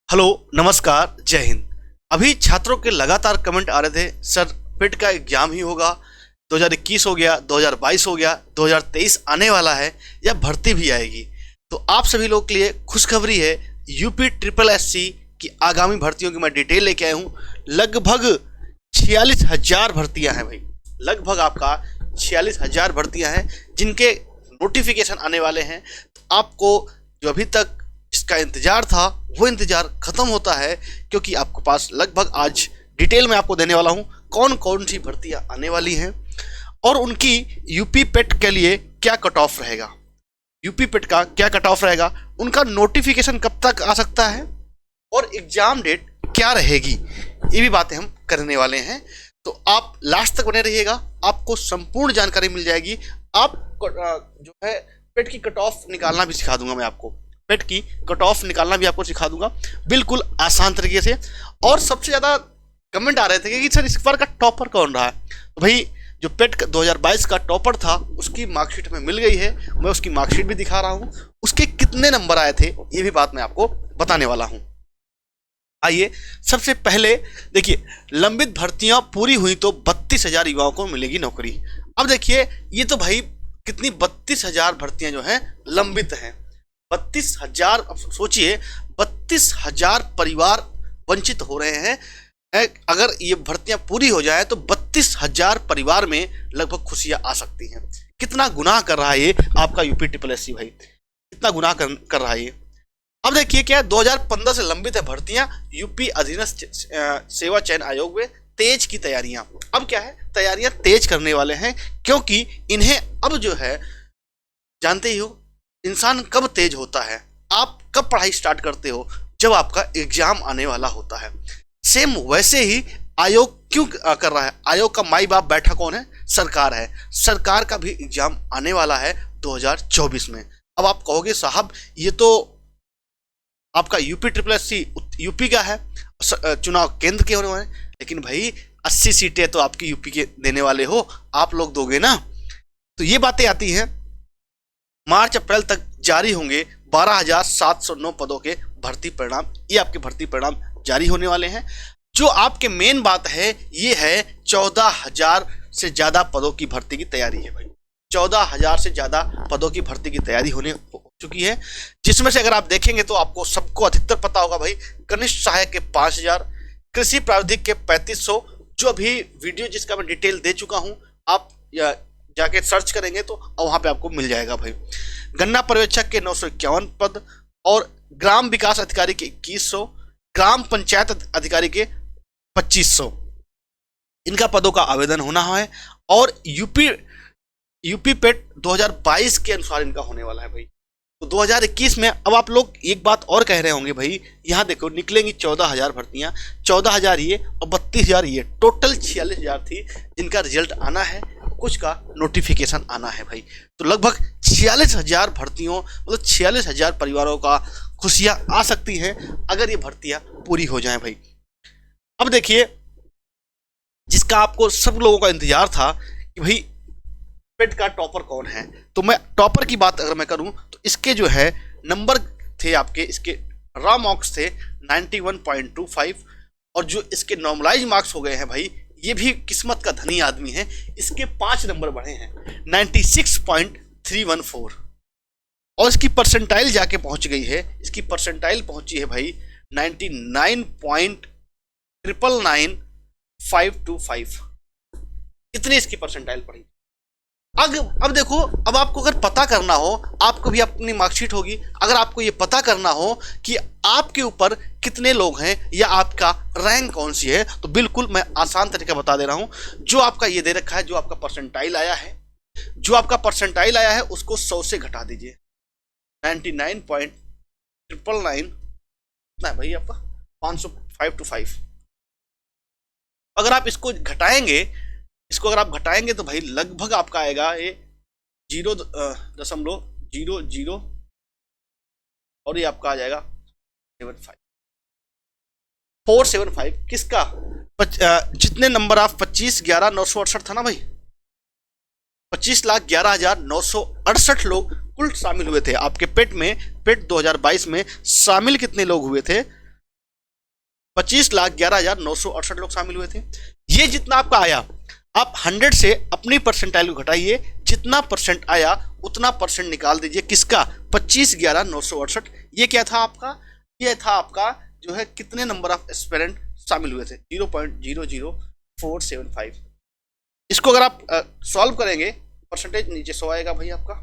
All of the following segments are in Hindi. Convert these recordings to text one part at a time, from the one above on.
हेलो नमस्कार जय हिंद। अभी छात्रों के लगातार कमेंट आ रहे थे, सर पेट का एग्जाम ही होगा, 2021 हो गया, 2022 हो गया, 2023 आने वाला है या भर्ती भी आएगी। तो आप सभी लोगों के लिए खुशखबरी है, यूपी ट्रिपल एससी की आगामी भर्तियों की मैं डिटेल लेके आया हूँ। लगभग 46,000 भर्तियां हैं भाई, लगभग आपका 46,000 भर्तियां हैं जिनके नोटिफिकेशन आने वाले हैं। तो आपको जो अभी तक इसका इंतजार था वो इंतजार खत्म होता है, क्योंकि आपके पास लगभग आज डिटेल में आपको देने वाला हूं कौन कौन सी भर्तियां आने वाली हैं और उनकी यूपी पेट के लिए क्या कट ऑफ रहेगा, यूपी पेट का क्या कट ऑफ रहेगा, उनका नोटिफिकेशन कब तक आ सकता है और एग्जाम डेट क्या रहेगी, ये भी बातें हम करने वाले हैं। तो आप लास्ट तक बने रहिएगा, आपको संपूर्ण जानकारी मिल जाएगी। आप जो है पेट की कट ऑफ निकालना भी सिखा दूंगा मैं आपको, पेट की कट ऑफ निकालना भी आपको सिखा दूंगा बिल्कुल आसान तरीके से। और सबसे ज़्यादा कमेंट आ रहे थे कि सर इस बार का टॉपर कौन रहा है। तो भाई जो पेट 2022 का टॉपर था उसकी मार्कशीट में मिल गई है, मैं उसकी मार्कशीट भी दिखा रहा हूँ, उसके कितने नंबर आए थे ये भी बात मैं आपको बताने वाला हूँ। आइए सबसे पहले देखिए, लंबित भर्तियां पूरी हुई तो 32,000 युवाओं को मिलेगी नौकरी। अब देखिए ये तो भाई कितनी 32,000 भर्तियां जो हैं लंबित हैं, 32,000। अब सोचिए 32,000 परिवार वंचित हो रहे हैं। अगर ये भर्तियां पूरी हो जाए तो 32,000 परिवार में लगभग खुशियां आ सकती हैं। कितना गुनाह कर रहा है ये आपका यूपी ट्रिपल एससी भाई, कितना गुनाह कर रहा है ये। अब देखिए क्या है, 2015 से लंबित है भर्तियां, यूपी अधीनस्थ सेवा चयन आयोग में तेज की तैयारियां। अब क्या है, तैयारियां तेज करने वाले हैं, क्योंकि इन्हें अब जो है जानते ही हो इंसान कब तेज होता है, आप कब पढ़ाई स्टार्ट करते हो, जब आपका एग्जाम आने वाला होता है। सेम वैसे ही आयोग क्यों कर रहा है, आयोग का माई बाप बैठा कौन है, सरकार है। सरकार का भी एग्जाम आने वाला है 2024 में। अब आप कहोगे साहब ये तो आपका यूपी ट्रिपल एससी यूपी का है, चुनाव केंद्र के होने वाले, लेकिन भाई 80 सीटें तो आपकी यूपी के देने वाले हो, आप लोग दोगे ना। तो ये बातें आती हैं। मार्च अप्रैल तक जारी होंगे 12,709 पदों के भर्ती परिणाम, ये आपके भर्ती परिणाम जारी होने वाले हैं। जो आपके मेन बात है ये है 14,000 से ज़्यादा पदों की भर्ती की तैयारी है भाई, 14,000 से ज़्यादा पदों की भर्ती की तैयारी होने हो चुकी है, जिसमें से अगर आप देखेंगे तो आपको सबको अधिकतर पता होगा भाई, कनिष्ठ सहायक के 5,000, कृषि प्राविधिक के 3,500, जो अभी वीडियो जिसका मैं डिटेल दे चुका हूँ, आप जाके सर्च करेंगे तो वहाँ पे आपको मिल जाएगा भाई। गन्ना पर्यवेक्षक के 951 पद और ग्राम विकास अधिकारी के 2100, ग्राम पंचायत अधिकारी के 2500, इनका पदों का आवेदन होना है। और यूपी पेट 2022 के अनुसार इनका होने वाला है भाई। तो 2021 में अब आप लोग एक बात और कह रहे होंगे भाई, यहाँ देखो निकलेंगी 14,000 भर्तियाँ, 14,000 ये और 32,000 ये, टोटल 46,000 थी जिनका रिजल्ट आना है, कुछ का नोटिफिकेशन आना है भाई। तो लगभग 46,000 भर्तियों मतलब 46,000 परिवारों का खुशियाँ आ सकती हैं अगर ये भर्तियाँ पूरी हो जाएं भाई। अब देखिए जिसका आपको सब लोगों का इंतजार था कि भाई पेट का टॉपर कौन है, तो मैं टॉपर की बात अगर मैं करूं तो इसके जो है नंबर थे आपके, इसके रॉ मार्क्स थे 91.25 और जो इसके नॉर्मलाइज मार्क्स हो गए हैं भाई, ये भी किस्मत का धनी आदमी है, इसके 5 नंबर बढ़े हैं 96.314 और इसकी परसेंटाइल जाके पहुंच गई है, इसकी परसेंटाइल पहुंची है भाई 99.9999525, इतनी इसकी परसेंटाइल पड़ी। अब देखो, अब आपको अगर पता करना हो, आपको भी अपनी मार्कशीट होगी, अगर आपको ये पता करना हो कि आपके ऊपर कितने लोग हैं या आपका रैंक कौन सी है, तो बिल्कुल मैं आसान तरीका बता दे रहा हूं। जो आपका ये दे रखा है, जो आपका परसेंटाइल आया है, जो आपका परसेंटाइल आया है उसको 100 से घटा दीजिए, 99.999 कितना है भाई आपका 505 अगर आप इसको घटाएंगे, इसको अगर आप घटाएंगे तो भाई लगभग आपका आएगा ये 0.00 और ये आपका आ जाएगा 475 किसका, जितने नंबर आप 25,11,968 था ना भाई, 25,11,968 लोग कुल शामिल हुए थे आपके पेट में। पेट 2022 में शामिल कितने लोग हुए थे, 25,11,968 लोग शामिल हुए थे। ये जितना आपका आया, आप 100 से अपनी परसेंटाइल को घटाइए, जितना परसेंट आया उतना परसेंट निकाल दीजिए। किसका? 25,11,968। ये क्या था आपका? ये था आपका जो है कितने नंबर ऑफ एस्पिरेंट शामिल हुए थे, 0.00475। इसको अगर आप सॉल्व करेंगे, परसेंटेज नीचे 100 आएगा भाई आपका।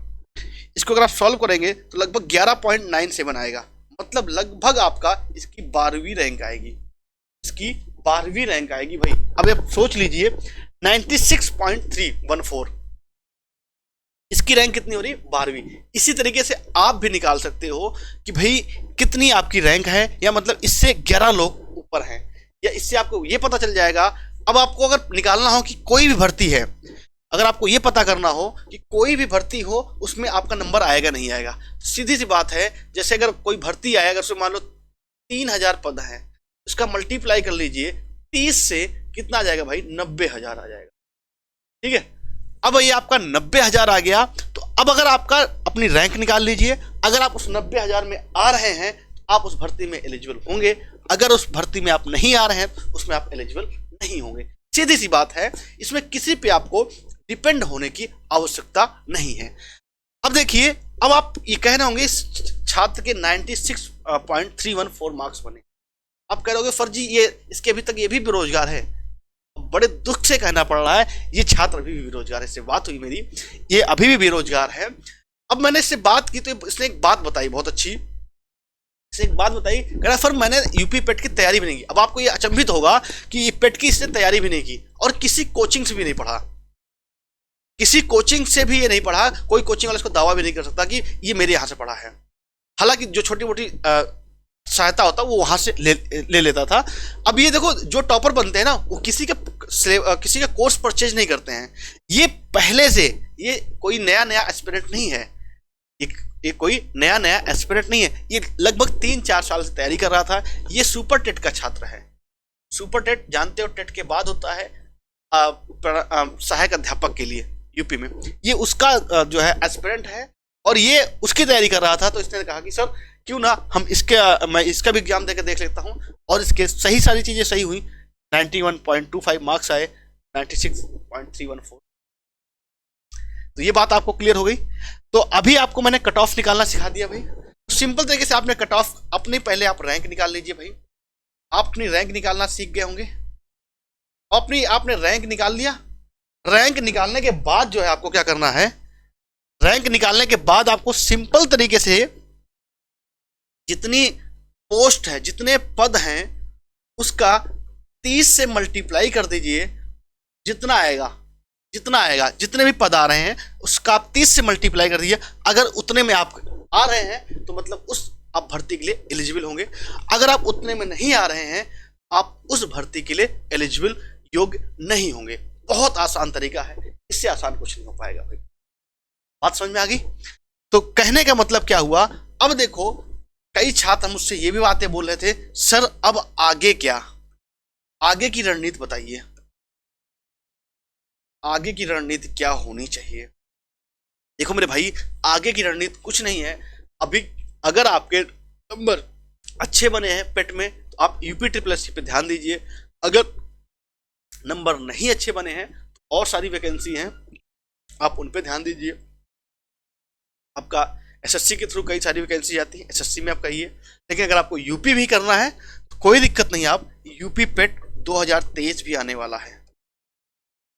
इसको अगर आप सॉल्व करेंगे तो लगभग 11.97 आएगा, मतलब लगभग आपका इसकी 12वीं रैंक आएगी, इसकी 12वीं रैंक आएगी भाई। अब आप सोच लीजिए 96.314, इसकी रैंक कितनी हो रही? 12वीं। इसी तरीके से आप भी निकाल सकते हो कि भाई कितनी आपकी रैंक है, या मतलब इससे 11 लोग ऊपर हैं, या इससे आपको ये पता चल जाएगा। अब आपको अगर निकालना हो कि कोई भी भर्ती है, अगर आपको ये पता करना हो कि कोई भी भर्ती हो उसमें आपका नंबर आएगा नहीं आएगा, तो सीधी सी बात है, जैसे अगर कोई भर्ती आएगा, अगर उसमें मान लो 3,000 पद हैं, उसका मल्टीप्लाई कर लीजिए 30 से, कितना आ जाएगा भाई? 90,000 आ जाएगा। ठीक है, अब ये आपका 90,000 आ गया, तो अब अगर आपका अपनी रैंक निकाल लीजिए। अगर आप उस 90,000 में आ रहे हैं तो आप उस भर्ती में एलिजिबल होंगे, अगर उस भर्ती में आप नहीं आ रहे हैं तो उसमें आप एलिजिबल नहीं होंगे। सीधी सी बात है, इसमें किसी पे आपको डिपेंड होने की आवश्यकता नहीं है। अब देखिए, अब आप ये कह रहे होंगे इस छात्र के 96.314 मार्क्स बने। आप कह रहे होगे फर्जी, ये इसके अभी तक ये भी बेरोजगार है। बड़े दुख से कहना पड़ रहा है, ये छात्र अभी भी बेरोजगार है। इससे बात हुई मेरी, ये अभी भी बेरोजगार है। अब मैंने इससे बात की तो इसने एक बात बताई बहुत अच्छी, इसने एक बात बताई, कह रहा सर मैंने यूपी पेट की तैयारी भी नहीं की। अब आपको ये अचंभित होगा कि ये पेट की इसने तैयारी भी नहीं की और किसी कोचिंग से भी नहीं पढ़ा, किसी कोचिंग से भी ये नहीं पढ़ा। कोई कोचिंग वाला इसको दावा भी नहीं कर सकता कि ये मेरे यहाँ से पढ़ा है। हालांकि जो छोटी मोटी सहायता होता वो वहां से ले लेता था। अब ये देखो, जो टॉपर बनते हैं ना, वो किसी का कोर्स परचेज नहीं करते हैं। ये पहले से, ये कोई नया एस्पिरेंट नहीं है, ये कोई नया एस्पिरेंट नहीं है। ये लगभग 3-4 साल से तैयारी कर रहा था। ये सुपर टेट का छात्र है। सुपर टेट जानते हो, टेट के बाद होता है सहायक अध्यापक के लिए यूपी में। ये उसका जो है एस्पिरेंट है और ये उसकी तैयारी कर रहा था। तो इसने कहा कि सर क्यों ना हम मैं इसका भी एग्जाम देकर देख लेता हूं, और इसके सही सारी चीजें सही हुई। 91.25 मार्क्स आए, 96.314। तो ये बात आपको क्लियर हो गई। तो अभी आपको मैंने कट ऑफ निकालना सिखा दिया भाई। तो सिंपल तरीके से आपने कट ऑफ अपने, पहले आप रैंक निकाल लीजिए भाई। आप अपनी रैंक निकालना सीख गए होंगे। आपने रैंक निकाल लिया। रैंक निकालने के बाद जो है आपको क्या करना है, रैंक निकालने के बाद आपको सिंपल तरीके से जितनी पोस्ट है, जितने पद हैं, उसका 30 से मल्टीप्लाई कर दीजिए। जितना आएगा, जितने भी पद आ रहे हैं उसका आप 30 से मल्टीप्लाई कर दीजिए। अगर उतने में आप आ रहे हैं तो मतलब उस आप भर्ती के लिए एलिजिबल होंगे। अगर आप उतने में नहीं आ रहे हैं, आप उस भर्ती के लिए एलिजिबल योग्य नहीं होंगे। बहुत आसान तरीका है, इससे आसान कुछ नहीं हो पाएगा भाई। बात समझ में आ गई? तो कहने का मतलब क्या हुआ, अब देखो कई छात्र मुझसे ये भी बातें बोल रहे थे, सर अब आगे क्या, आगे की रणनीति बताइए, आगे की रणनीति क्या होनी चाहिए। देखो मेरे भाई, आगे की रणनीति कुछ नहीं है। अभी अगर आपके नंबर अच्छे बने हैं पेट में तो आप यूपी SSSC पे ध्यान दीजिए। अगर नंबर नहीं अच्छे बने हैं तो और सारी वैकेंसी हैं, आप उन पे ध्यान दीजिए। आपका SSC के थ्रू कई सारी वैकेंसी आती है, SSC में आप कहिए। लेकिन अगर आपको यूपी भी करना है तो कोई दिक्कत नहीं, आप यूपी पेट 2023 भी आने वाला है,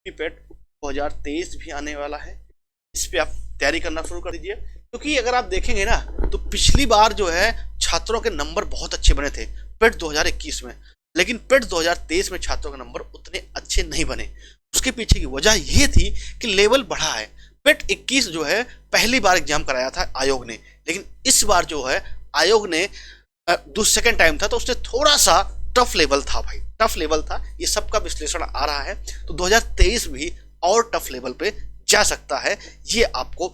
यूपी पेट 2023 भी आने वाला है। इस पे आप तैयारी करना शुरू कर दीजिए। क्योंकि अगर आप देखेंगे ना तो पिछली बार जो है छात्रों के नंबर बहुत अच्छे बने थे पेट 2021 में, लेकिन पेट 2023 में छात्रों के नंबर उतने अच्छे नहीं बने। उसके पीछे की वजह ये थी कि लेवल बढ़ा है। पेट 21 जो है पहली बार एग्जाम कराया था आयोग ने, लेकिन इस बार जो है आयोग ने सेकेंड टाइम था तो उसने थोड़ा सा टफ लेवल था भाई, टफ लेवल था। ये सबका विश्लेषण आ रहा है, तो 2023 भी और टफ लेवल पे जा सकता है। ये आपको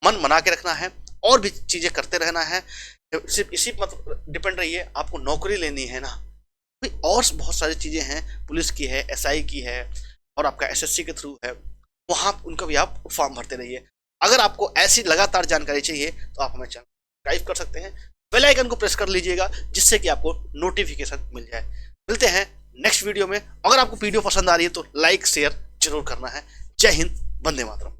मन बना के रखना है और भी चीजें करते रहना है। सिर्फ इसी पर डिपेंड रहिए, आपको नौकरी लेनी है ना भाई, और बहुत सारी चीजें हैं, पुलिस की है, SI की है, और आपका SSC के थ्रू है, वहां उनका भी आप फॉर्म भरते रहिए। अगर आपको ऐसी लगातार जानकारी चाहिए तो आप हमें चैनल सब्सक्राइब कर सकते हैं, बेल आइकन को प्रेस कर लीजिएगा जिससे कि आपको नोटिफिकेशन मिल जाए। नेक्स्ट वीडियो में। अगर आपको वीडियो पसंद आ रही है तो लाइक शेयर जरूर करना है। जय हिंद, वंदे मातरम।